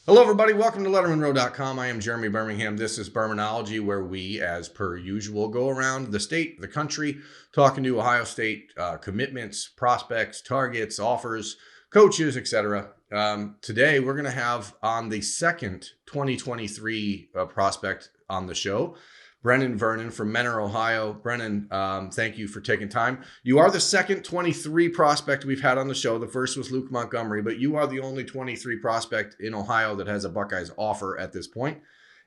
Hello, everybody. Welcome to LettermenRow.com. I am Jeremy Birmingham. This is Bermanology, where we, as per usual, go around the state, the country, talking to Ohio State commitments, prospects, targets, offers, coaches, etc. Today, we're going to have on the second 2023 prospect on the show, Brenan Vernon from Mentor, Ohio. Brenan, thank you for taking time. You are the second 23 prospect we've had on the show. The first was Luke Montgomery, but you are the only 23 prospect in Ohio that has a Buckeyes offer at this point.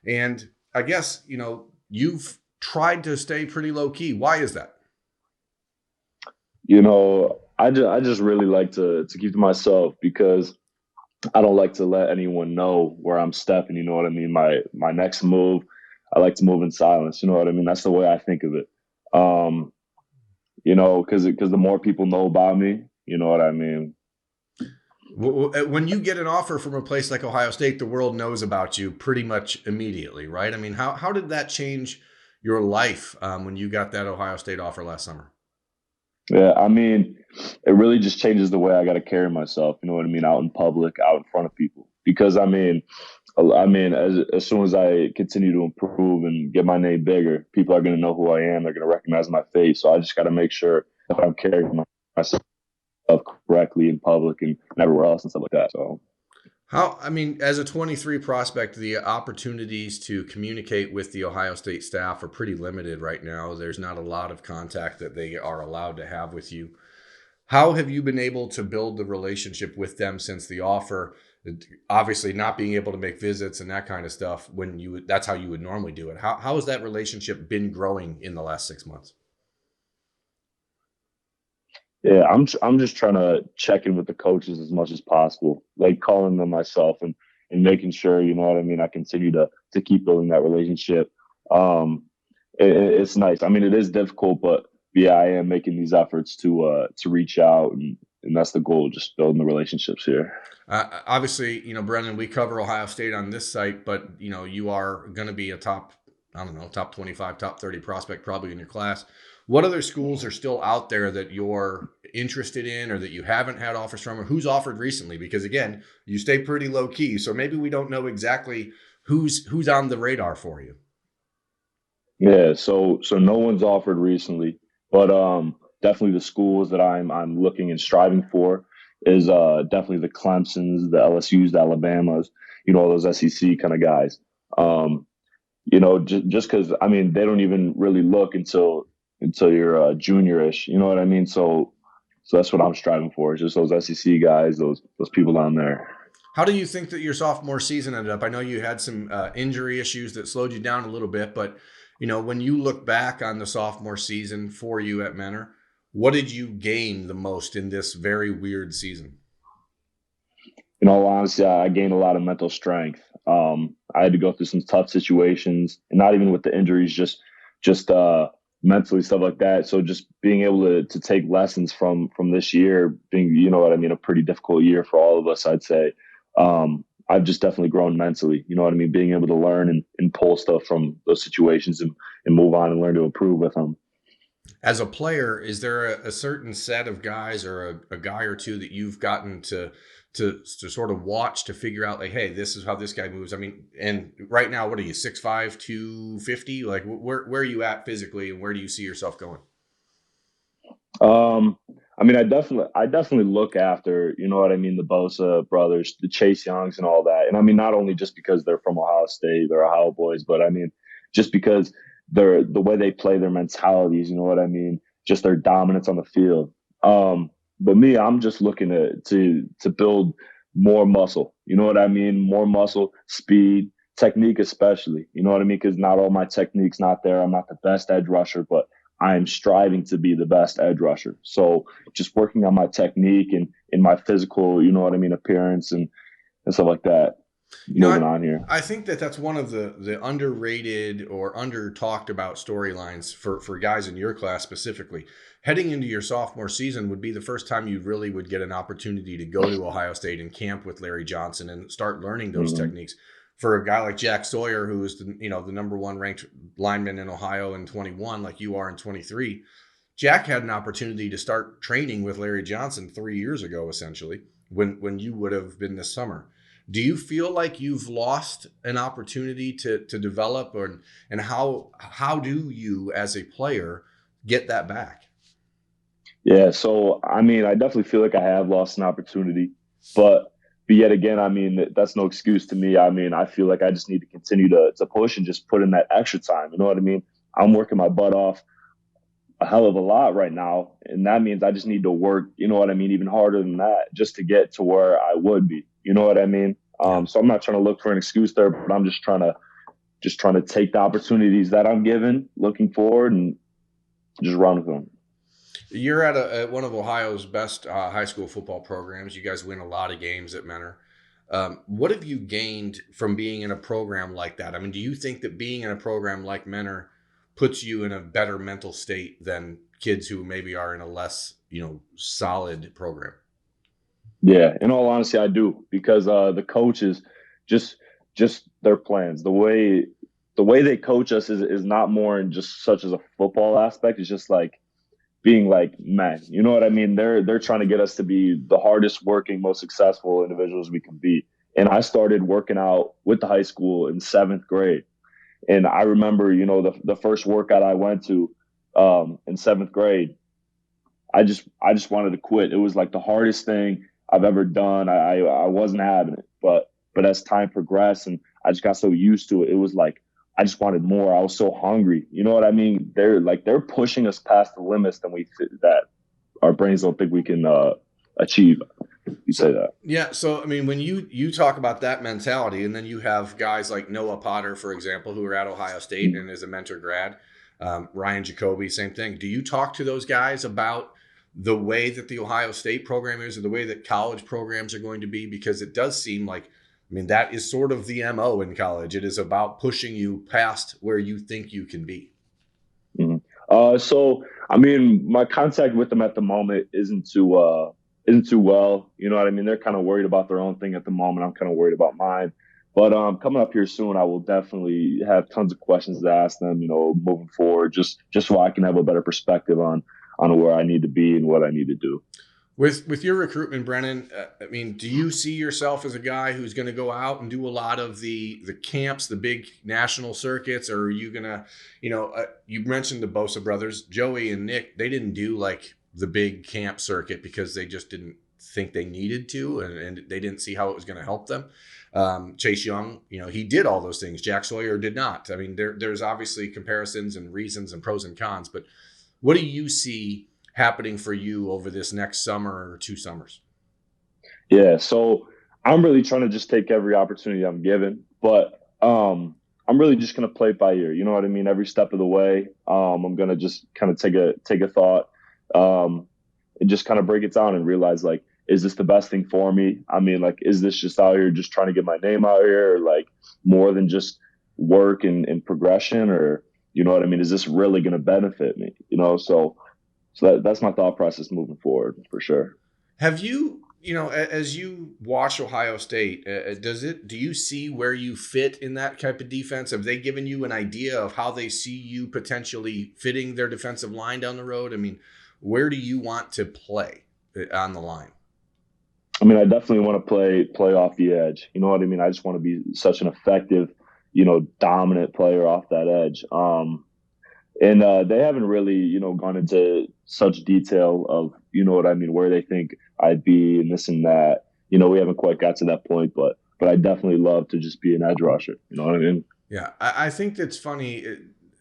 And I guess, you've tried to stay pretty low key. Why is that? I just really like to keep to myself because I don't like to let anyone know where I'm stepping. You know what I mean? My next move, I like to move in silence. You know what I mean? That's the way I think of it. Um, because the more people know about me, you know what I mean? When you get an offer from a place like Ohio State, the world knows about you pretty much immediately, right? I mean, how did that change your life when you got that Ohio State offer last summer? Yeah, I mean, it really just changes the way I got to carry myself. You know what I mean? Out in public, out in front of people. Because I mean, as soon as I continue to improve and get my name bigger, people are going to know who I am. They're going to recognize my face. So I just got to make sure that I'm carrying myself correctly in public and everywhere else and stuff like that. So I mean, as a 23 prospect, the opportunities to communicate with the Ohio State staff are pretty limited right now. There's not a lot of contact that they are allowed to have with you. How have you been able to build the relationship with them since the offer? Obviously, not being able to make visits and that kind of stuff that's how you would normally do it. How has that relationship been growing in the last 6 months? yeah, I'm just trying to check in with the coaches as much as possible, like calling them myself and making sure, you know what I mean. I continue to keep building that relationship. Um, it's nice. I mean, it is difficult, but yeah, I am making these efforts to reach out, and that's the goal, just building the relationships here. Obviously, Brendan, we cover Ohio State on this site, but you are going to be a top, I don't know, top 25, top 30 prospect probably in your class. What other schools are still out there that you're interested in or that you haven't had offers from, or who's offered recently? Because again, you stay pretty low key, so maybe we don't know exactly who's on the radar for you. Yeah, so no one's offered recently, but definitely the schools that I'm looking and striving for is definitely the Clemsons, the LSU's, the Alabamas, all those SEC kind of guys. Um, just because I mean they don't even really look until you're juniorish. You know what I mean? So that's what I'm striving for. Is just those SEC guys, those people down there. How do you think that your sophomore season ended up? I know you had some injury issues that slowed you down a little bit, but when you look back on the sophomore season for you at Mentor, what did you gain the most in this very weird season? In all honesty, I gained a lot of mental strength. I had to go through some tough situations, and not even with the injuries, just mentally stuff like that. So just being able to take lessons from this year, being what I mean, a pretty difficult year for all of us, I'd say. I've just definitely grown mentally. You know what I mean, being able to learn and pull stuff from those situations and move on and learn to improve with them. As a player, is there a certain set of guys or a guy or two that you've gotten to sort of watch to figure out like, hey, this is how this guy moves? I mean, and right now, what are you, 6'5", 250? Like, where are you at physically, and where do you see yourself going? Um, I mean, I definitely look after, you know what I mean, the Bosa brothers, the Chase Youngs, and all that. And I mean, not only just because they're from Ohio State, they're Ohio boys, but I mean, just because they're the way they play, their mentalities, you know what I mean, just their dominance on the field. But me, I'm just looking to build more muscle. You know what I mean? More muscle, speed, technique, especially. You know what I mean? Because not all my technique's not there. I'm not the best edge rusher, but I am striving to be the best edge rusher. So just working on my technique and in my physical, you know what I mean, appearance and stuff like that. You know, Moving on here. I think that's one of the underrated or under talked about storylines for guys in your class specifically. Heading into your sophomore season would be the first time you really would get an opportunity to go to Ohio State and camp with Larry Johnson and start learning those Hmm. techniques. For a guy like Jack Sawyer, who is the number one ranked lineman in Ohio in 21, like you are in 23, Jack had an opportunity to start training with Larry Johnson 3 years ago, essentially, when you would have been this summer. Do you feel like you've lost an opportunity to develop, or and how do you as a player get that back? Yeah, so I mean, I definitely feel like I have lost an opportunity, but yet again, I mean, that's no excuse to me. I mean, I feel like I just need to continue to push and just put in that extra time. You know what I mean? I'm working my butt off a hell of a lot right now, and that means I just need to work. You know what I mean? Even harder than that, just to get to where I would be. You know what I mean? Yeah. So I'm not trying to look for an excuse there, but I'm just trying to take the opportunities that I'm given, looking forward, and just run with them. You're at one of Ohio's best high school football programs. You guys win a lot of games at Mentor. What have you gained from being in a program like that? I mean, do you think that being in a program like Mentor puts you in a better mental state than kids who maybe are in a less, solid program? Yeah, in all honesty, I do because the coaches just just their plans, the way they coach us is not more in just such as a football aspect. It's just like being like men. You know what I mean? They're trying to get us to be the hardest working, most successful individuals we can be. And I started working out with the high school in seventh grade. And I remember, the first workout I went to in seventh grade, I just wanted to quit. It was like the hardest thing I've ever done. I wasn't having it, but as time progressed and I just got so used to it, it was like I just wanted more. I was so hungry. You know what I mean? They're pushing us past the limits that our brains don't think we can achieve. You say So that. yeah, so I mean, when you talk about that mentality, and then you have guys like Noah Potter, for example, who are at Ohio State and is a mentor grad, Ryan Jacoby, same thing. Do you talk to those guys about the way that the Ohio State program is, or the way that college programs are going to be? Because it does seem like, I mean, that is sort of the MO in college. It is about pushing you past where you think you can be. Mhm. So I mean, my contact with them at the moment isn't too well. You know what I mean? They're kind of worried about their own thing at the moment. I'm kind of worried about mine. But coming up here soon, I will definitely have tons of questions to ask them. Moving forward, just so I can have a better perspective on where I need to be and what I need to do. With your recruitment, Brennan, I mean, do you see yourself as a guy who's going to go out and do a lot of the camps, the big national circuits, or are you gonna, you mentioned the Bosa brothers, Joey and Nick, they didn't do like the big camp circuit because they just didn't think they needed to, and they didn't see how it was going to help them. Chase Young, he did all those things. Jack Sawyer did not. I mean, there's obviously comparisons and reasons and pros and cons, but what do you see happening for you over this next summer or 2 summers? Yeah, so I'm really trying to just take every opportunity I'm given, but I'm really just gonna play it by ear. You know what I mean? Every step of the way, I'm gonna just kind of take a thought, um, and just kind of break it down and realize like, is this the best thing for me? I mean, like, is this just out here just trying to get my name out here, or like more than just work and progression, or you know what I mean? Is this really gonna benefit me? So that's my thought process moving forward for sure. Have you, as you watch Ohio State, do you see where you fit in that type of defense? Have they given you an idea of how they see you potentially fitting their defensive line down the road? I mean, where do you want to play on the line? I mean, I definitely want to play off the edge. You know what I mean? I just want to be such an effective, dominant player off that edge. And they haven't really, gone into such detail of, you know what I mean, where they think I'd be and this and that. We haven't quite got to that point, but I definitely love to just be an edge rusher. You know what I mean? Yeah, I think that's funny.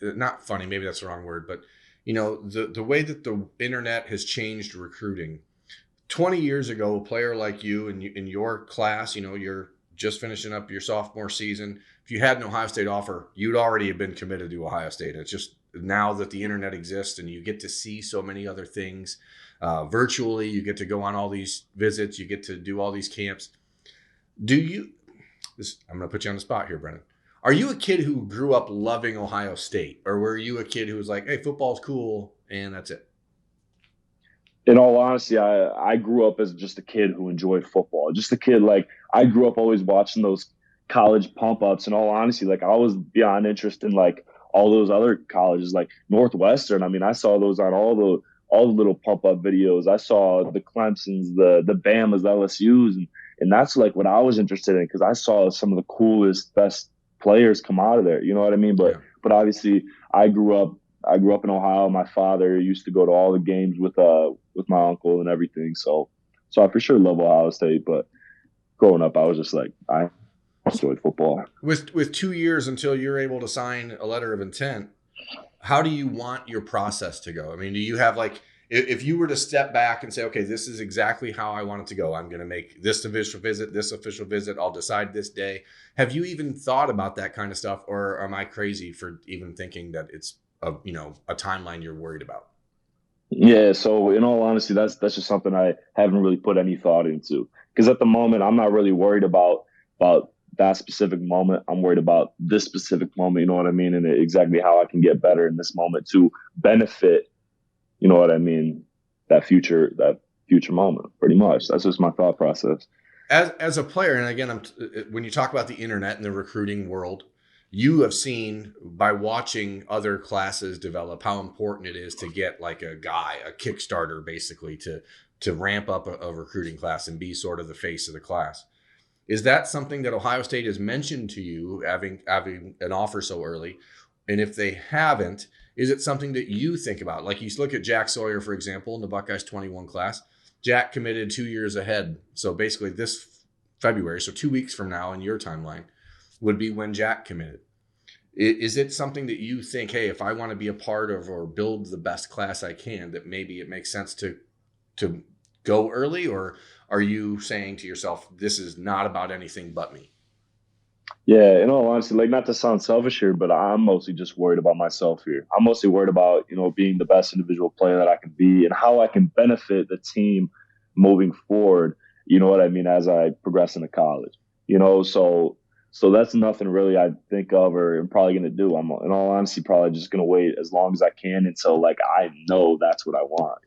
Not funny, maybe that's the wrong word, but the way that the internet has changed recruiting. 20 years ago, a player like you in your class, you're just finishing up your sophomore season. If you had an Ohio State offer, you'd already have been committed to Ohio State. It's just now that the internet exists and you get to see so many other things virtually, you get to go on all these visits, you get to do all these camps. Do you? I'm going to put you on the spot here, Brennan. Are you a kid who grew up loving Ohio State, or were you a kid who was like, "Hey, football's cool," and that's it? In all honesty, I grew up as just a kid who enjoyed football. Just a kid like I grew up always watching those college pump ups. In all honesty, like I was beyond interested in like all those other colleges, like Northwestern. I mean, I saw those on all the little pump up videos. I saw the Clemson's, the Bama's, the LSU's, And that's like what I was interested in, because I saw some of the coolest, best players come out of there. You know what I mean? Yeah. But obviously, I grew up. I grew up in Ohio. My father used to go to all the games with my uncle and everything. So I for sure love Ohio State. But growing up, I was just like, I enjoyed football. With 2 years until you're able to sign a letter of intent, how do you want your process to go? I mean, do you have like, if you were to step back and say, okay, this is exactly how I want it to go. I'm going to make this official visit. I'll decide this day. Have you even thought about that kind of stuff, or am I crazy for even thinking that it's a timeline you're worried about? Yeah, so in all honesty, that's just something I haven't really put any thought into. Because at the moment, I'm not really worried about that specific moment. I'm worried about this specific moment. You know what I mean, and exactly how I can get better in this moment to benefit. You know what I mean? That future moment. Pretty much. That's just my thought process. As a player, and again, when you talk about the internet and the recruiting world, you have seen by watching other classes develop how important it is to get like a Kickstarter, basically to ramp up a recruiting class and be sort of the face of the class. Is that something that Ohio State has mentioned to you, having an offer so early? And if they haven't, is it something that you think about? Like you look at Jack Sawyer, for example, in the Buckeyes 21 class. Jack committed 2 years ahead. So basically this February, so 2 weeks from now in your timeline, would be when Jack committed. Is it something that you think, hey, if I want to be a part of or build the best class I can, that maybe it makes sense to go early? Or are you saying to yourself, this is not about anything but me? Yeah, in all honesty, like not to sound selfish here, but I'm mostly just worried about myself here. I'm mostly worried about, being the best individual player that I can be and how I can benefit the team moving forward, you know what I mean, as I progress into college. So that's nothing really I think of or I'm probably gonna do. I'm in all honesty probably just gonna wait as long as I can until like I know that's what I want.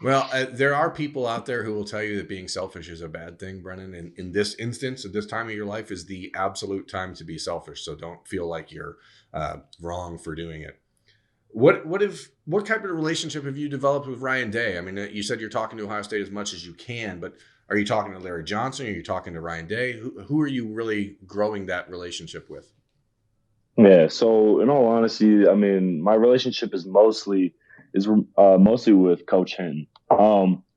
Well, there are people out there who will tell you that being selfish is a bad thing, Brennan. And in this instance, at this time of your life, is the absolute time to be selfish. So don't feel like you're wrong for doing it. What type of relationship have you developed with Ryan Day? I mean, you said you're talking to Ohio State as much as you can, but are you talking to Larry Johnson? Are you talking to Ryan Day? Who are you really growing that relationship with? Yeah, so in all honesty, I mean, my relationship is mostly with Coach Hinton.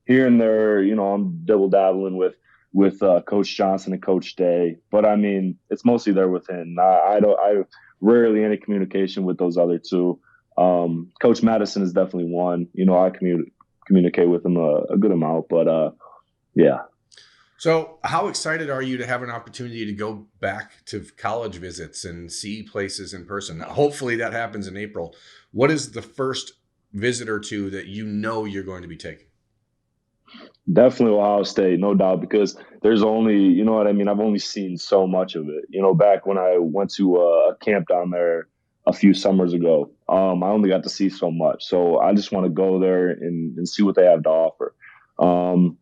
Here and there, I'm double dabbling with Coach Johnson and Coach Day, but I mean, it's mostly there with him. I rarely any communication with those other two. Coach Madison is definitely one. I communicate with him a good amount, but yeah. So, how excited are you to have an opportunity to go back to college visits and see places in person? Now, hopefully, that happens in April. What is the first visit or two that you know you're going to be taking? Definitely Ohio State, no doubt, because there's only, you know what I mean? I've only seen so much of it. Back when I went to a camp down there a few summers ago, I only got to see so much. So I just want to go there and see what they have to offer. Um,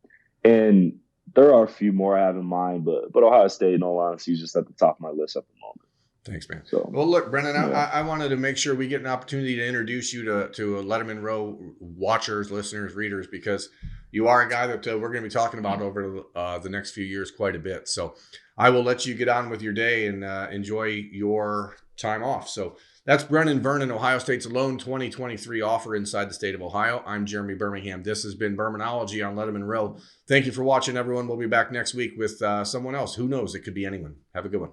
and there are a few more I have in mind, but Ohio State, in all honesty, is just at the top of my list at the moment. Thanks, man. So, Well, look, Brennan, yeah. I wanted to make sure we get an opportunity to introduce you to Lettermen Row watchers, listeners, readers, because you are a guy that we're going to be talking about over the next few years quite a bit. So I will let you get on with your day and enjoy your time off. So that's Brenan Vernon, Ohio State's lone 2023 offer inside the state of Ohio. I'm Jeremy Birmingham. This has been Bermanology on Lettermen Row. Thank you for watching, everyone. We'll be back next week with someone else. Who knows? It could be anyone. Have a good one.